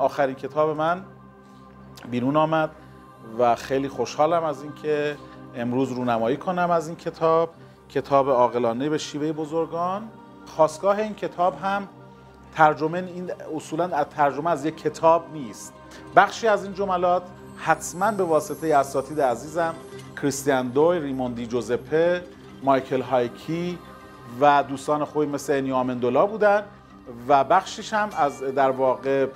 آخرین کتاب من بیرون آمد و خیلی خوشحالم از اینکه امروز رونمایی کنم از این کتاب عاقلانه به شیوه بزرگان. خاستگاه این کتاب هم ترجمه، این اصولاً ترجمه از یک کتاب نیست. بخشی از این جملات حتماً به واسطه اساتید عزیزم کریستیان دوی، ریموندی جوزپه، مایکل هایکی و دوستان خوبی مثل انیو آمندولا بودن و بخشیش هم از در واقع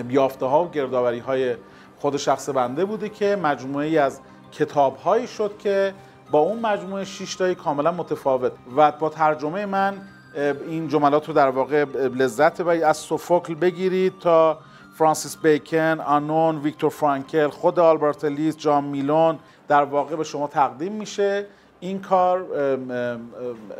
یافته ها و گردآوری های خود شخص بنده بوده که مجموعه‌ای از کتاب هایی شد که با اون مجموعه 6 تایی کاملا متفاوت و با ترجمه من این جملات رو در واقع لذت ببرید. از سوفوکل بگیرید تا فرانسیس بیکن، آنون، ویکتور فرانکل، خود آلبرت الیس، جان میلون در واقع به شما تقدیم میشه. این کار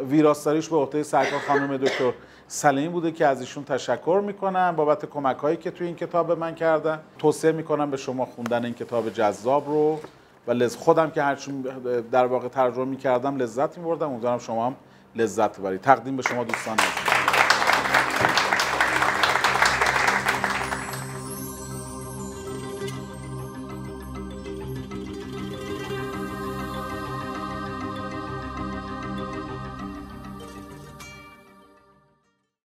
ویراستاریش به عهده سرکار خانم دکتر سلیمی بوده که از ایشون تشکر میکنم بابت کمک‌هایی که توی این کتاب به من کردن. توصیه میکنم به شما خوندن این کتاب جذاب رو و خودم که هرچون در واقع ترجمه میکردم لذت میبردم، امیدوارم شما هم لذت ببرید. تقدیم به شما دوستان عزیز.